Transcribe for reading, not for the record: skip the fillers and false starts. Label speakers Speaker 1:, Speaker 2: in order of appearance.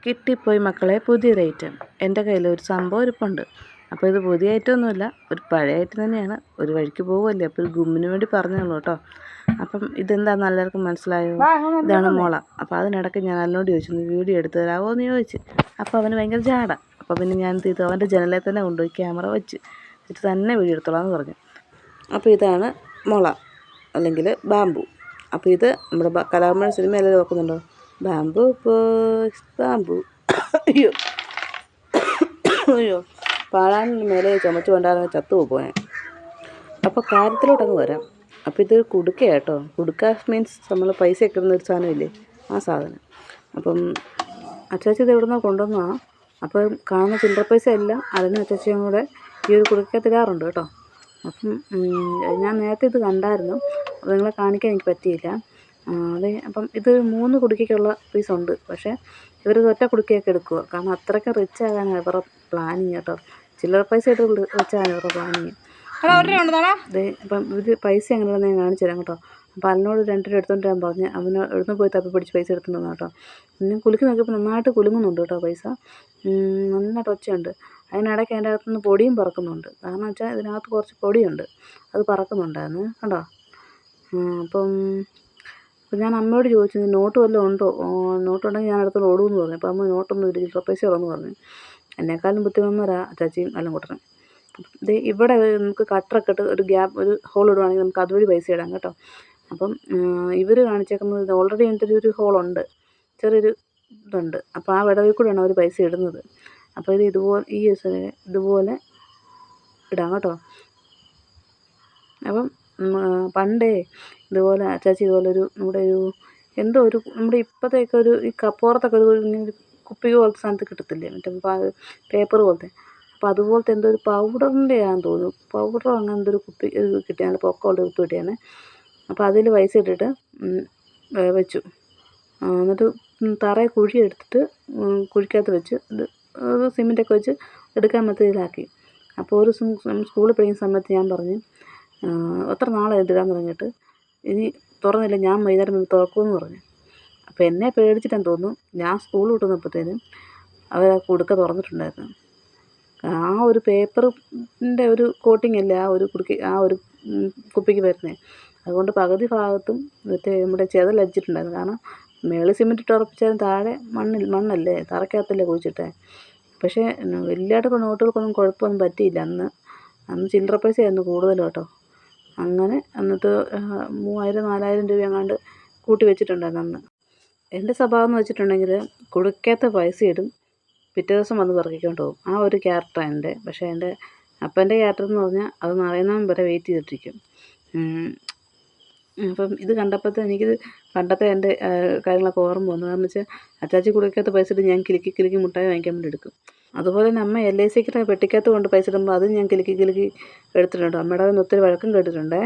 Speaker 1: കിട്ടിപ്പോയി മക്കളെ പുതിയൊരു ഐറ്റം. എൻ്റെ കയ്യിലൊരു സംഭവം ഇരിപ്പുണ്ട്. അപ്പോൾ ഇത് പുതിയ ഐറ്റമൊന്നുമില്ല, ഒരു പഴയ ഐറ്റം തന്നെയാണ്. ഒരു വഴിക്ക് പോകുമല്ലേ, അപ്പോൾ ഒരു ഗുമ്മിന് വേണ്ടി പറഞ്ഞുള്ളൂ കേട്ടോ. അപ്പം ഇതെന്താണെന്ന് എല്ലാവർക്കും മനസ്സിലായോ? ഇതാണ് മുള. അപ്പോൾ അതിനിടയ്ക്ക് ഞാൻ അതിനോട് ചോദിച്ചു, നീ വീഡിയോ എടുത്ത് തരാമോ എന്ന് ചോദിച്ചു. അപ്പോൾ അവന് ഭയങ്കര ജാട. അപ്പോൾ പിന്നെ ഞാൻ ഇത് അവൻ്റെ ജനലിൽ തന്നെ കൊണ്ടുപോയി ക്യാമറ വെച്ച് തന്നെ വീഡിയോ എടുത്തോളാമെന്ന് പറഞ്ഞു. അപ്പോൾ ഇതാണ് മുള, അല്ലെങ്കിൽ ബാമ്പു. അപ്പോൾ ഇത് നമ്മുടെ കലാമഴ സിനിമയെല്ലാം നോക്കുന്നുണ്ടോ? Bamboo boys bamboo. അയ്യോ അയ്യോ, പാഴാനിന് മേലെ ചുമച്ചു കൊണ്ടാകുന്ന ചത്തു പോകാൻ. അപ്പോൾ കാര്യത്തിലോട്ടങ്ങ് വരാം. അപ്പോൾ ഇതൊരു കുടുക്ക കേട്ടോ. കുടുക്ക മീൻസ് നമ്മൾ പൈസ ഇടുന്ന ഒരു സാധനമില്ലേ, ആ സാധനം. അപ്പം അച്ചാച്ചി ഇത് എവിടെ നിന്നോ കൊണ്ടുവന്നതാണ്. അപ്പം കാണുന്ന ചില്ലറ പൈസ എല്ലാം അതിന് അച്ചാച്ചിയും കൂടെ ഈ ഒരു കുടുക്കത്ത് ഇടാറുണ്ട് കേട്ടോ. അപ്പം ഞാൻ നേരത്തെ ഇത് കണ്ടായിരുന്നു, അത് നിങ്ങളെ കാണിക്കാൻ എനിക്ക് പറ്റിയില്ല. അതെ, അപ്പം ഇത് 3 കുടുക്കയ്ക്കുള്ള പീസുണ്ട്. പക്ഷേ ഇവർ ഒറ്റ കുടുക്കയൊക്കെ എടുക്കുക, കാരണം അത്രയ്ക്ക് റിച്ച് ആകാനാണ് ഇവരുടെ പ്ലാനിങ് കേട്ടോ. ചില്ലറ പൈസ ഇട്ട് റിച്ച് ആകാൻ ഇവരുടെ പ്ലാനിങ്. അതെ, അപ്പം ഇത് പൈസ എങ്ങനെയാണെന്ന് ഞാൻ കാണിച്ചു തരാം കേട്ടോ. അപ്പോൾ അതിനോട് 2 രൂപ എടുത്തോണ്ട് ഞാൻ പറഞ്ഞു, അവന് എവിടുന്ന് പോയി തപ്പി പിടിച്ച് പൈസ എടുത്തുകൊണ്ട് വന്നു കേട്ടോ. പിന്നെ കുലുക്കി നോക്കിയപ്പോൾ നന്നായിട്ട് കുലുങ്ങുന്നുണ്ട് കേട്ടോ പൈസ. നന്നായിട്ട് ഒച്ചയുണ്ട്. അതിനിടയ്ക്ക് അതിൻ്റെ അകത്തുനിന്ന് പൊടിയും പറക്കുന്നുണ്ട്. കാരണം വെച്ചാൽ ഇതിനകത്ത് കുറച്ച് പൊടിയുണ്ട്, അത് പറക്കുന്നുണ്ടായിരുന്നു കണ്ടോ. അപ്പം ഞാൻ അമ്മയോട് ചോദിച്ചു, നോട്ട് വല്ലതും ഉണ്ടോ, നോട്ടുണ്ടെങ്കിൽ ഞാൻ അടുത്തോട് ഓടുമെന്ന് പറഞ്ഞു. അപ്പോൾ അമ്മ നോട്ടൊന്നും ഇല്ല, ചില്ലറ പൈസ ഉള്ളതെന്ന് പറഞ്ഞു. എന്നെക്കാളും ബുദ്ധിമുന്നവരാ അച്ചാച്ചിയും എല്ലാം കൂട്ടണം. ഇത് ഇവിടെ നമുക്ക് കട്ടറൊക്കെ ഇട്ട് ഒരു ഗ്യാപ്പ്, ഒരു ഹോൾ ഇടുവാണെങ്കിൽ നമുക്ക് അതുവഴി പൈസ ഇടാം കേട്ടോ. അപ്പം ഇവർ കാണിച്ചേക്കുന്നത് ഓൾറെഡി എൻ്റെ ഒരു ഹോളുണ്ട്, ചെറിയൊരു ഇതുണ്ട്. അപ്പോൾ ആ വിടവിൽ കൂടെയാണ് അവർ പൈസ ഇടുന്നത്. അപ്പോൾ ഇത് ഇതുപോലെ ഇടാം കേട്ടോ. അപ്പം പണ്ടേ ഇതുപോലെ അച്ചാച്ചി ഇതുപോലൊരു നമ്മുടെ നമ്മുടെ ഇപ്പോഴത്തേക്ക് ഈ കപ്പോറത്തൊക്കെ ഒരു കുപ്പി പോലത്തെ സാധനത്തിൽ കിട്ടത്തില്ലേ, മറ്റേ പേപ്പർ പോലത്തെ. അപ്പോൾ അതുപോലത്തെ എന്തോ ഒരു പൗഡറിൻ്റെ ആണെന്ന് തോന്നുന്നു, പൗഡറോ അങ്ങനെ എന്തൊരു കുപ്പി കിട്ടിയാണ്, പൊക്കമുള്ള കുപ്പി കിട്ടിയാണ്. അപ്പോൾ അതിൽ പൈസ ഇട്ടിട്ട് വെച്ചു. എന്നിട്ട് തറയെ കുഴി എടുത്തിട്ട് കുഴിക്കകത്ത് വെച്ച് ഇത് സിമെൻറ്റൊക്കെ വെച്ച് എടുക്കാൻ മെത്തേഡിലാക്കി. അപ്പോൾ ഒരു സ്കൂളിൽ പഠിക്കുന്ന സമയത്ത് ഞാൻ പറഞ്ഞു, എത്ര നാളെ ഇടാൻ തുടങ്ങിയിട്ട്, ഇനി തുറന്നില്ല ഞാൻ വൈകുന്നേരം തുറക്കുമെന്ന് പറഞ്ഞു. അപ്പോൾ എന്നെ പേടിച്ചിട്ടെന്ന് തോന്നുന്നു, ഞാൻ സ്കൂൾ വിട്ടുന്നപ്പോഴത്തേനും അവർ ആ കുടുക്ക തുറന്നിട്ടുണ്ടായിരുന്നു. ആ ഒരു പേപ്പറിൻ്റെ ഒരു കോട്ടിങ് അല്ലേ ആ ഒരു കുപ്പിക്ക് വരുന്നത്. അതുകൊണ്ട് പകുതി ഭാഗത്തും നമ്മുടെ ചെതലടിച്ചിട്ടുണ്ടായിരുന്നു. കാരണം മേളിൽ സിമെൻറ്റ് ഇട്ട് ഉറപ്പിച്ചാലും താഴെ മണ്ണല്ലേ, തറയ്ക്കകത്തല്ലേ കുഴിച്ചിട്ടേ. പക്ഷേ വലിയതായിട്ട് നോട്ടുകൾക്കൊന്നും കുഴപ്പമൊന്നും പറ്റിയില്ല. അന്ന് ചില്ലറ പൈസയായിരുന്നു കൂടുതലും കേട്ടോ. അങ്ങനെ എന്നിട്ട് 3000-4000 രൂപ എങ്ങാണ്ട് കൂട്ടി വെച്ചിട്ടുണ്ടായിരുന്നു അന്ന്. എൻ്റെ സ്വഭാവം എന്ന് വെച്ചിട്ടുണ്ടെങ്കിൽ കുടുക്കകത്ത് പൈസ ഇടും, പിറ്റേ ദിവസം വന്ന് പെറുക്കിക്കൊണ്ട് പോകും. ആ ഒരു ക്യാരക്ടറാണ് എൻ്റെ. പക്ഷേ എൻ്റെ അപ്പൻ്റെ ക്യാരക്ടർ എന്ന് പറഞ്ഞാൽ അത് നിറയുന്നവൻ വരെ വെയിറ്റ് ചെയ്തിട്ടിരിക്കും. അപ്പം ഇത് കണ്ടപ്പോഴത്തെ എനിക്കിത് പണ്ടത്തെ എൻ്റെ കാര്യങ്ങളൊക്കെ ഓർമ്മ വന്നു. കാരണം വെച്ചാൽ അച്ചാച്ചി കുടുക്കകത്ത് പൈസ ഇട്ട് ഞാൻ കിലുക്കി മുട്ടായി വാങ്ങിക്കാൻ വേണ്ടി എടുക്കും. അതുപോലെ തന്നെ അമ്മ LICക്ക് പെട്ടിക്കകത്ത് കൊണ്ട് പൈസ ഇടുമ്പോൾ അതും ഞാൻ കിലുക്കി എടുത്തിട്ടുണ്ട്. അമ്മയുടെ ഒത്തിരി വഴക്കം കേട്ടിട്ടുണ്ടേ.